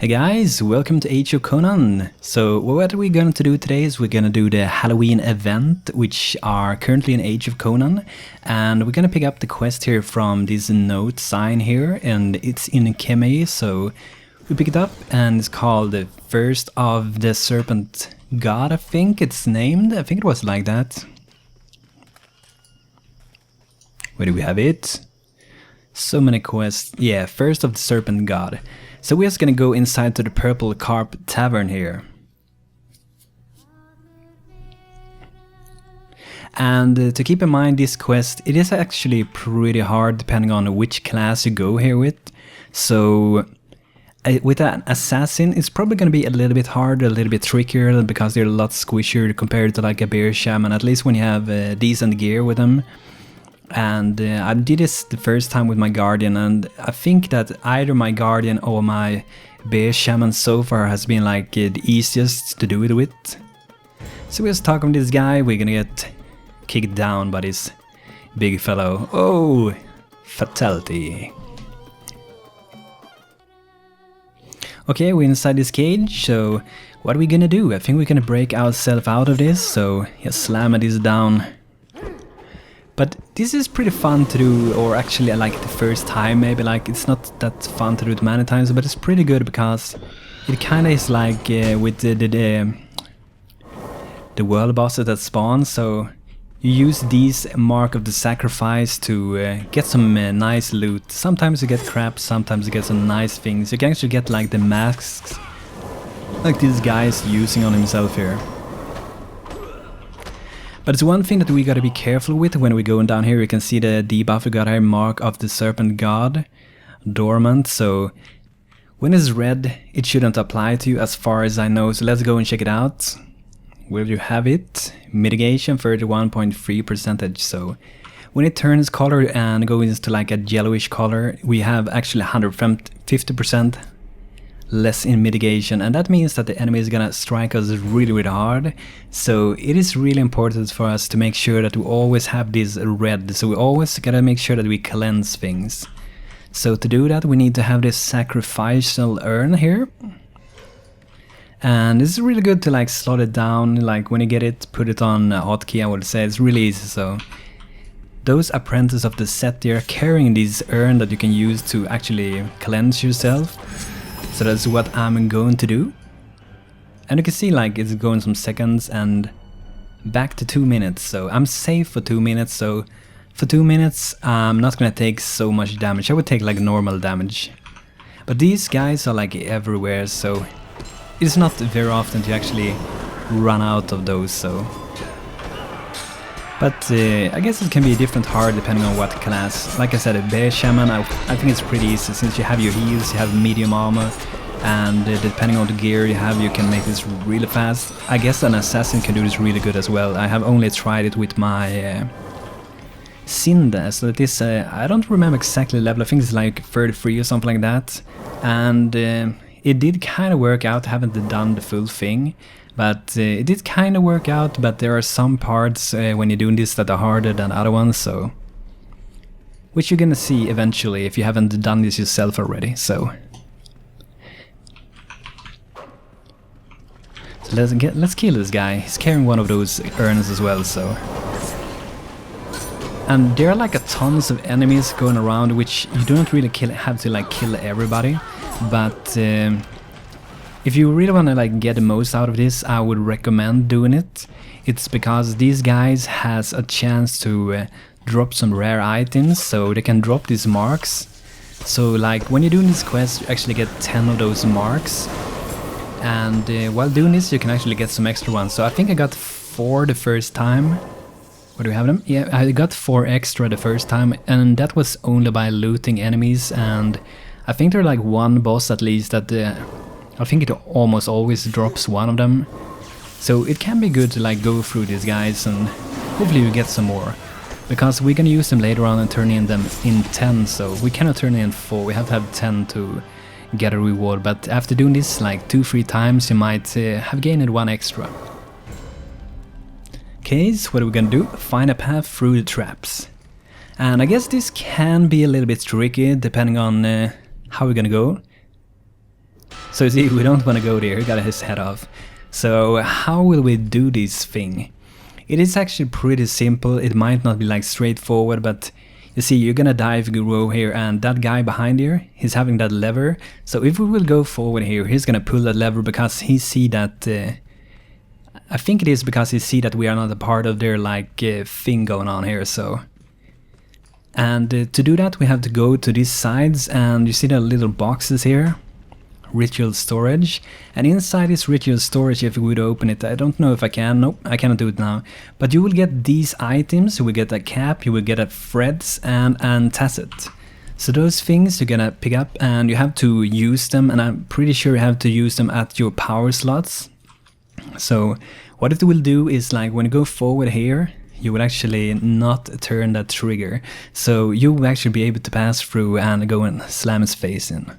Hey guys, welcome to Age of Conan. So what we're going to do today is we're going to do the Halloween event, which are currently in Age of Conan, and we're going to pick up the quest here from this note sign here, and it's in Kemei, so we pick it up, and it's called the First of the Serpent God, I think it's named. I think it was like that. Where do we have it? So many quests. Yeah, First of the Serpent God. So we're just gonna go inside to the Purple Carp Tavern here. And to keep in mind this quest, it is actually pretty hard depending on which class you go here with. So with an assassin, it's probably gonna be a little bit harder, a little bit trickier, because they're a lot squishier compared to like a bear shaman, at least when you have decent gear with them. And I did this the first time with my guardian, and I think that either my guardian or my bear shaman so far has been like the easiest to do it with. So we're just talking to this guy, we're gonna get kicked down by this big fellow. Oh, fatality. Okay, we're inside this cage, so what are we gonna do? I think we're gonna break ourselves out of this, so just slam this down. But this is pretty fun to do, or actually I like the first time maybe, like it's not that fun to do it many times, but it's pretty good because it kinda is like with the world bosses that spawn, so you use these Mark of the Sacrifice to get some nice loot. Sometimes you get crap, sometimes you get some nice things. You can actually get like the masks, like this guy is using on himself here. But it's one thing that we gotta be careful with when we're going down here. You can see the debuff we got here, Mark of the Serpent God, Dormant. So when it's red, it shouldn't apply to you as far as I know. So let's go and check it out. Where do you have it? Mitigation 31.3%. So when it turns color and goes into like a yellowish color, we have actually 150% less in mitigation, and that means that the enemy is gonna strike us really hard. So it is really important for us to make sure that we always have this red, so we always gotta make sure that we cleanse things. So to do that we need to have this sacrificial urn here, and it's really good to like slot it down, like when you get it, put it on hotkey. I would say it's really easy. So those apprentices of the set, they are carrying this urn that you can use to actually cleanse yourself. So that's what I'm going to do. And you can see like it's going some seconds and back to 2 minutes. So I'm safe for 2 minutes. So for 2 minutes I'm not gonna take so much damage. I would take like normal damage. But these guys are like everywhere, so it's not very often to actually run out of those. So, but I guess it can be different hard depending on what class. Like I said, a bear shaman, I think it's pretty easy since you have your heals, you have medium armor, and depending on the gear you have, you can make this really fast. I guess an assassin can do this really good as well. I have only tried it with my Cinda, so that is, I don't remember exactly the level, I think it's like 33 or something like that. And it did kind of work out. I haven't done the full thing. But it did kind of work out, but there are some parts when you're doing this that are harder than other ones, so which you're gonna see eventually if you haven't done this yourself already. So let's kill this guy. He's carrying one of those urns as well, so. And there are like a tons of enemies going around, which you don't really have to like kill everybody, but if you really want to like get the most out of this, I would recommend doing it. It's because these guys has a chance to drop some rare items, so they can drop these marks. So like when you're doing this quest, you actually get 10 of those marks, and while doing this you can actually get some extra ones. So I think I got 4 the first time. Where do we have them? Yeah, I got 4 extra the first time, and that was only by looting enemies. And I think there are like one boss at least that I think it almost always drops one of them. So it can be good to like go through these guys, and hopefully you get some more. Because we're gonna use them later on and turn in them in 10, so we cannot turn in 4, we have to have 10 to get a reward. But after doing this like 2-3 times, you might have gained 1 extra. Okay, so what are we gonna do? Find a path through the traps. And I guess this can be a little bit tricky depending on how we're gonna go. So you see, we don't want to go there, he got his head off. So how will we do this thing? It is actually pretty simple. It might not be like straightforward, but you see, you're gonna die if you go here, and that guy behind here, he's having that lever. So if we will go forward here, he's gonna pull that lever because he see that... I think it is because he see that we are not a part of their like thing going on here, so... And to do that we have to go to these sides, and you see the little boxes here, ritual storage, and inside this ritual storage, if you would open it, I don't know if I can, nope, I cannot do it now, but you will get these items. You will get a cap, you will get a threads and tacet. So those things you're gonna pick up and you have to use them, and I'm pretty sure you have to use them at your power slots. So what it will do is, like, when you go forward here, you will actually not turn that trigger, so you will actually be able to pass through and go and slam his face in.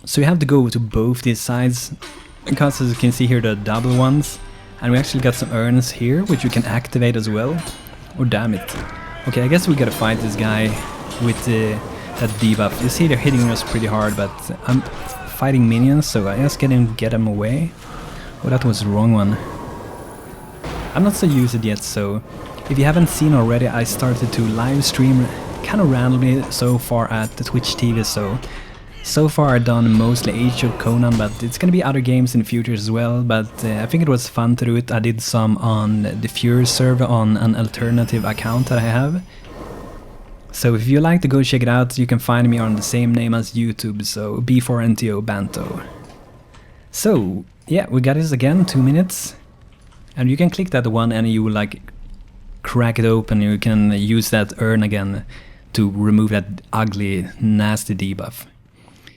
So you have to go to both these sides, because as you can see here, the double ones, and we actually got some urns here which you can activate as well. Oh damn it. Okay, I guess we gotta fight this guy with that debuff. You see they're hitting us pretty hard, but I'm fighting minions, so I just get them away. Oh, that was the wrong one. I'm not so used to it yet, so if you haven't seen already, I started to live stream kind of randomly so far at the Twitch TV, so far I've done mostly Age of Conan, but it's gonna be other games in the future as well, but I think it was fun to do it. I did some on the Fury server on an alternative account that I have. So if you like to go check it out, you can find me on the same name as YouTube, so B4NTO Banto. So yeah, we got this again, 2 minutes. And you can click that one and you will like crack it open. You can use that urn again to remove that ugly, nasty debuff.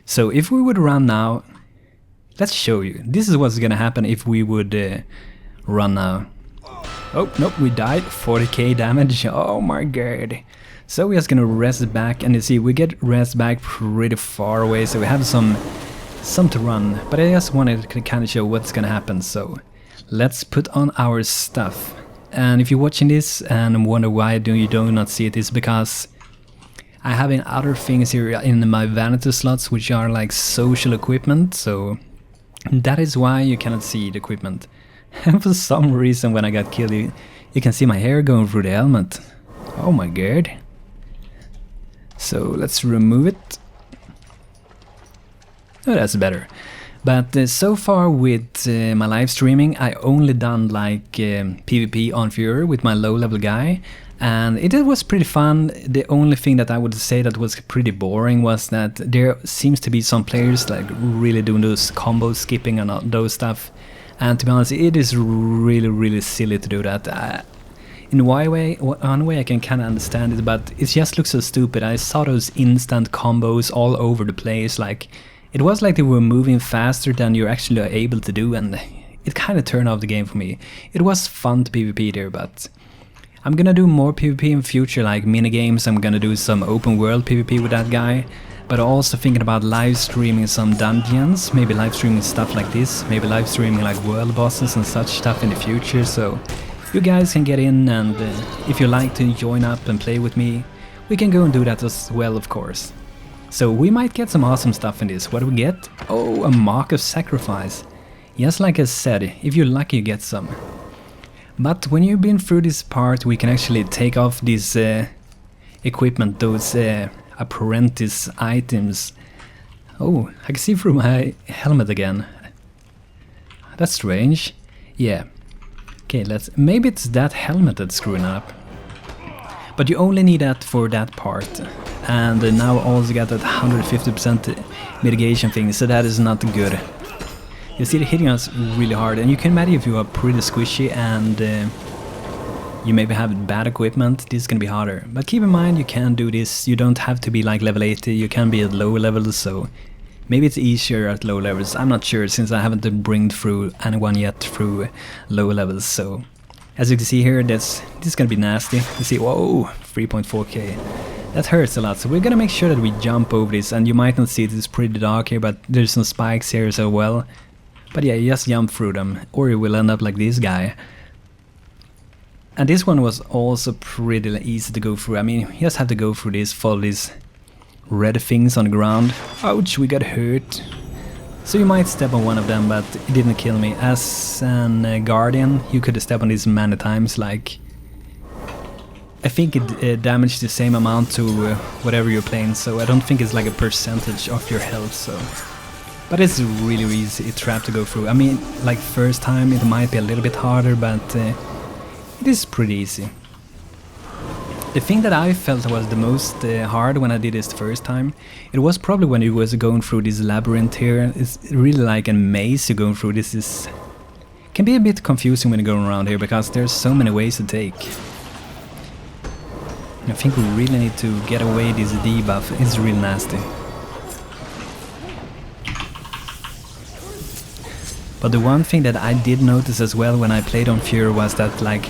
So if we would run now, let's show you. This is what's gonna happen if we would run now. Oh, nope, we died. 40k damage. Oh my god. So we're just gonna rest back, and you see we get rest back pretty far away, so we have some to run. But I just wanted to kind of show what's gonna happen, so let's put on our stuff. And if you're watching this and wonder why you do not see it, it's because I have other things here in my vanity slots which are like social equipment, so that is why you cannot see the equipment. And for some reason when I got killed, you can see my hair going through the helmet. Oh my god. So let's remove it. Oh, that's better. But so far with my live streaming, I only done like PvP on Fury with my low level guy, and it was pretty fun. The only thing that I would say that was pretty boring was that there seems to be some players like really doing those combo skipping and those stuff, and to be honest, it is really silly to do that. In one way I can kind of understand it, but it just looks so stupid. I saw those instant combos all over the place, like it was like they were moving faster than you're actually able to do, and it kind of turned off the game for me. It was fun to PvP there, but I'm gonna do more PvP in future, like minigames. I'm gonna do some open world PvP with that guy, but also thinking about live streaming some dungeons, maybe live streaming stuff like this, maybe live streaming like world bosses and such stuff in the future, so you guys can get in, and if you like to join up and play with me, we can go and do that as well, of course. So we might get some awesome stuff in this. What do we get? Oh, a Mark of Sacrifice. Just like I said, if you're lucky you get some. But when you've been through this part, we can actually take off this equipment, those apprentice items. Oh, I can see through my helmet again. That's strange. Yeah. Okay, maybe it's that helmet that's screwing up. But you only need that for that part. And now also got that 150% mitigation thing, so that is not good. You see it hitting us really hard, and you can imagine if you are pretty squishy and you maybe have bad equipment, this is gonna be harder. But keep in mind, you can do this. You don't have to be like level 80, you can be at lower levels, so maybe it's easier at low levels. I'm not sure, since I haven't bring through anyone yet through lower levels. So as you can see here, this is gonna be nasty. You see, whoa, 3.4k. That hurts a lot, so we're gonna make sure that we jump over this, and you might not see it, it's pretty dark here, but there's some spikes here as well. But yeah, you just jump through them, or you will end up like this guy. And this one was also pretty easy to go through. I mean, you just have to go through this, follow these red things on the ground. Ouch, we got hurt. So you might step on one of them, but it didn't kill me. As an guardian, you could step on these many times, like... I think it damaged the same amount to whatever you're playing, so I don't think it's like a percentage of your health, so... But it's really easy trap to go through. I mean, like first time it might be a little bit harder, but it is pretty easy. The thing that I felt was the most hard when I did this the first time, it was probably when you was going through this labyrinth here. It's really like a maze you're going through. This is... can be a bit confusing when you're going around here, because there's so many ways to take. I think we really need to get away this debuff. It's really nasty. But the one thing that I did notice as well when I played on Fury was that, like,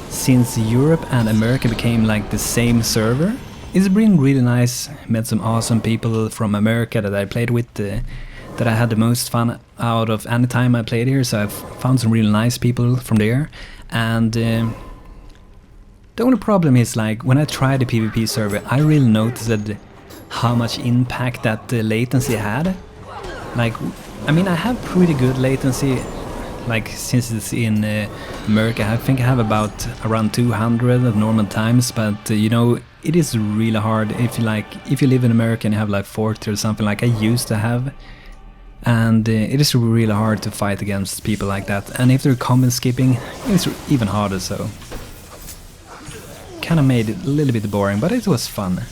since Europe and America became like the same server, it's been really nice. Met some awesome people from America that I played with, that I had the most fun out of any time I played here, so I've found some really nice people from there. And the only problem is, like, when I tried the PvP server, I really noticed how much impact that latency had. Like, I mean, I have pretty good latency. Like, since it's in America, I think I have about around 200 at normal times, but you know, it is really hard if you live in America and you have like 40 or something like I used to have, and it is really hard to fight against people like that. And if they're comment skipping, it's even harder, so kind of made it a little bit boring, but it was fun.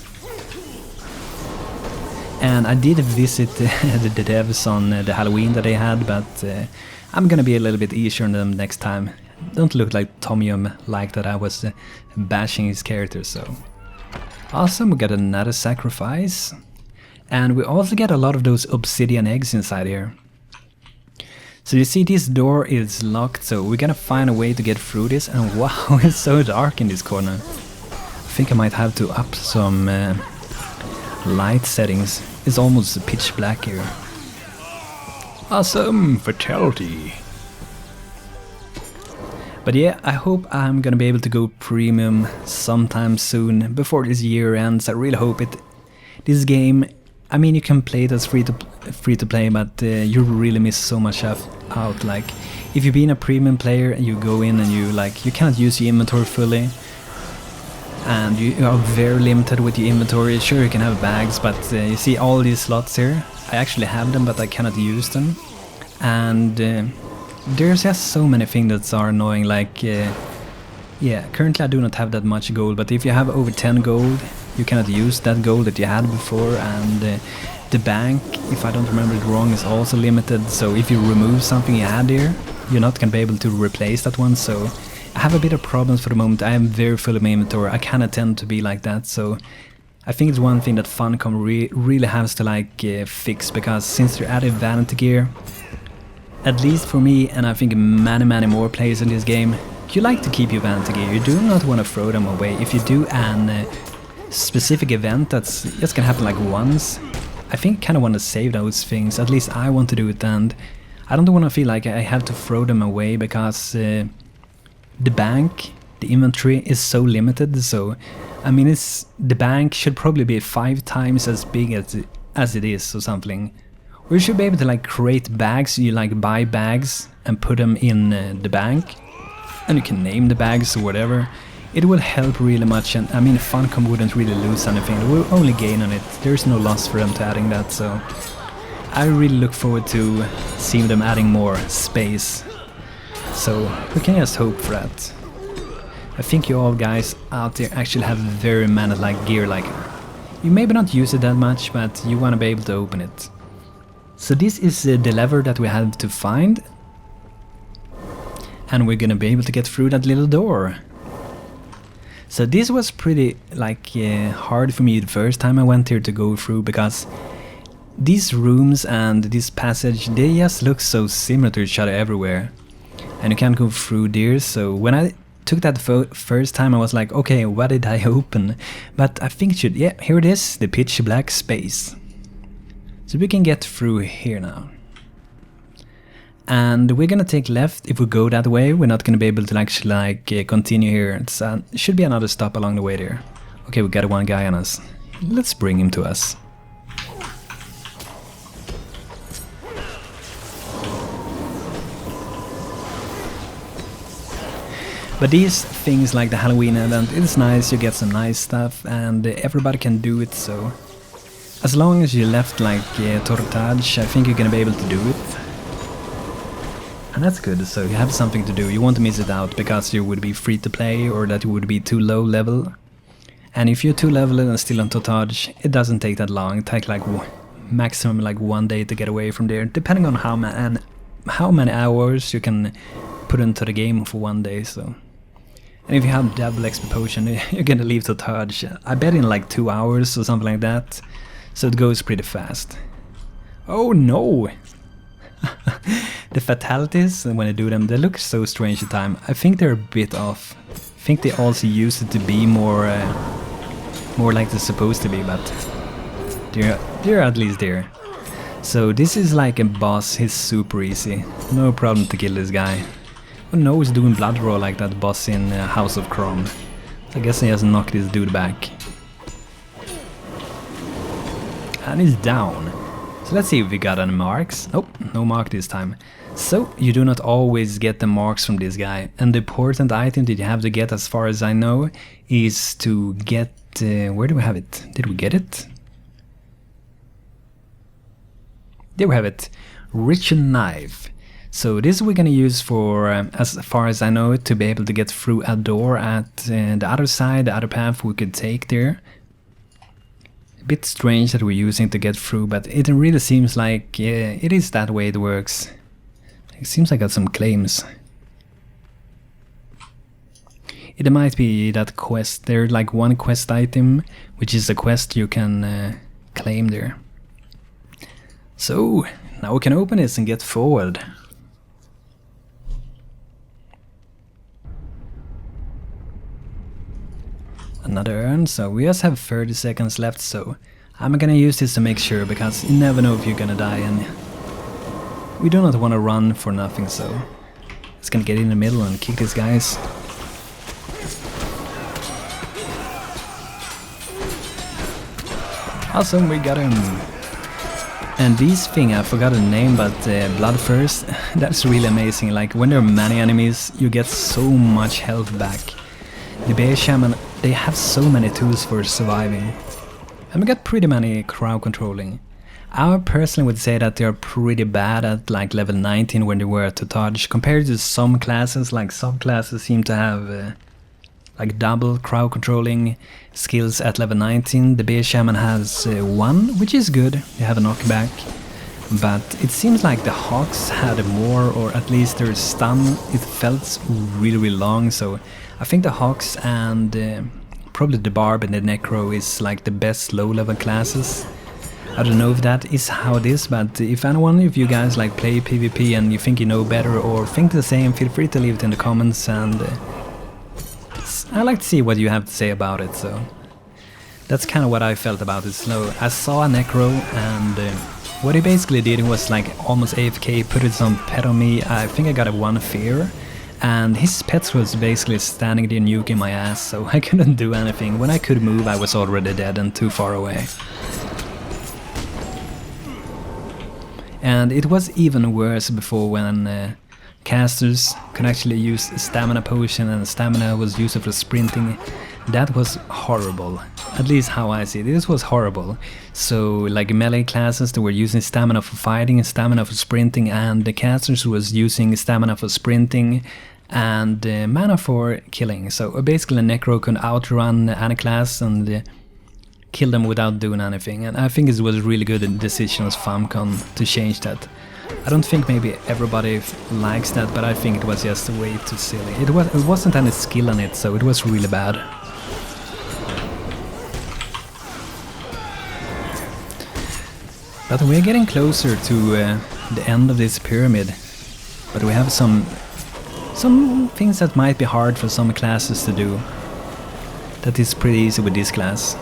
And I did visit the devs on the Halloween that they had, but I'm gonna be a little bit easier on them next time. Don't look like Tomyum like that I was bashing his character, so... Awesome, we got another sacrifice. And we also get a lot of those obsidian eggs inside here. So you see, this door is locked, so we're gonna find a way to get through this. And wow, it's so dark in this corner. I think I might have to up some light settings. It's almost pitch black here. Awesome! Fatality! But yeah, I hope I'm gonna be able to go premium sometime soon, before this year ends. I really hope it. This game, I mean, you can play it as free to play, but you really miss so much out. Like, if you've been a premium player and you go in and you cannot use your inventory fully, and you are very limited with your inventory. Sure, you can have bags, but you see all these slots here, I actually have them, but I cannot use them. And there's just so many things that are annoying, like, yeah, currently I do not have that much gold, but if you have over 10 gold, you cannot use that gold that you had before. And the bank, if I don't remember it wrong, is also limited, so if you remove something you had there, you're not going to be able to replace that one. So I have a bit of problems for the moment. I am very full of my inventory. I kind of tend to be like that, so I think it's one thing that Funcom really has to like fix, because since they're adding vanity gear, at least for me, and I think many more players in this game, you like to keep your vanity gear. You do not want to throw them away. If you do an specific event that's just gonna happen like once, I think I kind of want to save those things. At least I want to do it, and I don't want to feel like I have to throw them away, because the bank, the inventory is so limited. So I mean, the bank should probably be 5 times as big as it is or something. Or you should be able to like create bags. You like buy bags and put them in the bank, and you can name the bags or whatever. It will help really much, and I mean, Funcom wouldn't really lose anything. They will only gain on it. There's no loss for them to adding that, so I really look forward to seeing them adding more space. So we can just hope for that. I think you all guys out there actually have very mana-like gear. Like, you maybe not use it that much, but you want to be able to open it. So this is the lever that we have to find, and we're gonna be able to get through that little door. So this was pretty like hard for me the first time I went here to go through, because these rooms and this passage, they just look so similar to each other everywhere, and you can't go through there. So when I took that first time, I was like, okay, what did I open? But I think it should, yeah, here it is, the pitch black space. So we can get through here now. And we're gonna take left. If we go that way, we're not gonna be able to actually like continue here. It should be another stop along the way there. Okay, we got one guy on us. Let's bring him to us. But these things like the Halloween event, it's nice, you get some nice stuff and everybody can do it, so as long as you left like Tortage, I think you're gonna be able to do it. And that's good, so you have something to do, you won't miss it out because you would be free to play or that you would be too low level. And if you're too level and still on Tortage, it doesn't take that long, it takes like maximum like 1 day to get away from there, depending on how many hours you can put into the game for 1 day, so. And if you have double XP potion, you're gonna leave Tortage, I bet in like 2 hours or something like that, so it goes pretty fast. Oh no! The fatalities, when I do them, they look so strange at the time. I think they're a bit off. I think they also used it to be more like they're supposed to be, but they're at least there. So this is like a boss, he's super easy. No problem to kill this guy. Oh no, he's doing blood roll like that boss in House of Chrome. I guess he has knocked this dude back. And he's down. So let's see if we got any marks. Nope, no mark this time. So you do not always get the marks from this guy. And the important item that you have to get, as far as I know, is to get... where do we have it? Did we get it? There we have it. Ritual Knife. So this we're gonna use for, as far as I know, to be able to get through a door at the other side, the other path we could take there. A bit strange that we're using to get through, but it really seems like it is that way it works. It seems I got some claims. It might be that quest, there's like one quest item, which is a quest you can claim there. So, now we can open this and get forward. Another urn, so we just have 30 seconds left, so I'm gonna use this to make sure, because you never know if you're gonna die, and we do not want to run for nothing, so just gonna get in the middle and kick these guys. Awesome, we got him! And these thing, I forgot the name, but Bloodthirst, that's really amazing. Like when there are many enemies, you get so much health back. The Bear Shaman, they have so many tools for surviving. And we got pretty many crowd controlling. I personally would say that they are pretty bad at like level 19 when they were at Tortage, compared to some classes, like some classes seem to have like double crowd controlling skills at level 19. The Bear Shaman has 1, which is good, they have a knockback. But it seems like the Hawks had more, or at least their stun, it felt really long, so I think the Hawks and probably the Barb and the Necro is like the best low level classes. I don't know if that is how it is, but if anyone, if you guys like play PvP and you think you know better or think the same, feel free to leave it in the comments, and I like to see what you have to say about it. So that's kind of what I felt about it. So I saw a Necro, and what he basically did was like almost AFK, put his own pet on me. I think I got a 1 fear, and his pet was basically standing there nuking my ass, so I couldn't do anything. When I could move, I was already dead and too far away. And it was even worse before, when casters could actually use stamina potion and stamina was used for sprinting. That was horrible, at least how I see it. This was horrible. So like melee classes, they were using stamina for fighting and stamina for sprinting, and the casters was using stamina for sprinting and mana for killing. So basically Necro could outrun any class and kill them without doing anything, and I think it was a really good decision as Funcom to change that. I don't think maybe everybody likes that, but I think it was just way too silly. It wasn't any skill on it, so it was really bad. But we're getting closer to the end of this pyramid, but we have some things that might be hard for some classes to do. That is pretty easy with this class.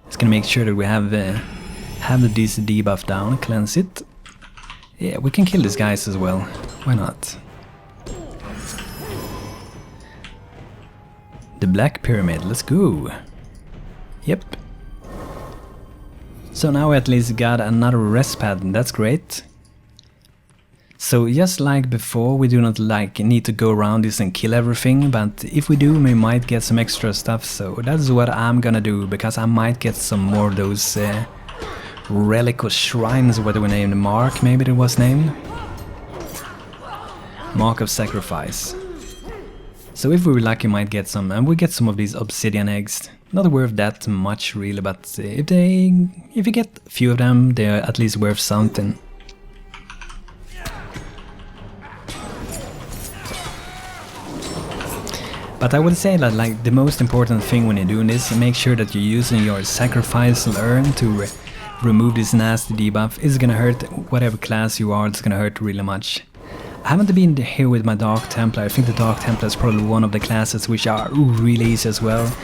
Just gonna make sure that we have this debuff down, cleanse it. Yeah, we can kill these guys as well. Why not? The Black Pyramid, let's go. Yep. So now we at least got another rest pad, and that's great. So just like before, we do not like need to go around this and kill everything, but if we do, we might get some extra stuff, so that's what I'm gonna do, because I might get some more of those relic or shrines, what they were named, Mark maybe it was named? Mark of Sacrifice. So if we were lucky, might get some, and we get some of these obsidian eggs. Not worth that much really, but if you get a few of them, they're at least worth something. But I would say that like the most important thing when you're doing this, make sure that you're using your sacrificial urn to remove this nasty debuff. It's gonna hurt whatever class you are, it's gonna hurt really much. I haven't been here with my Dark Templar. I think the Dark Templar is probably one of the classes which are really easy as well.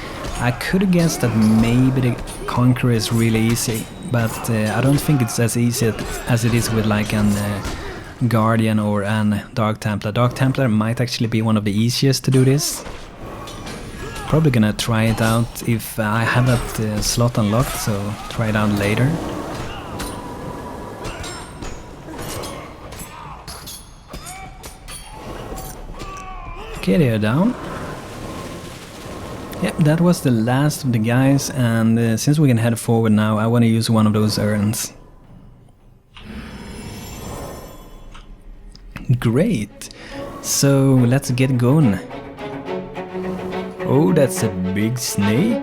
I could have guessed that maybe the Conqueror is really easy, but I don't think it's as easy as it is with like an Guardian or an Dark Templar. Dark Templar might actually be one of the easiest to do this. Probably gonna try it out if I have that slot unlocked, so try it out later. Okay, they're down. Yep, that was the last of the guys, and since we can head forward now, I want to use one of those urns. Great! So let's get going. Oh, that's a big snake.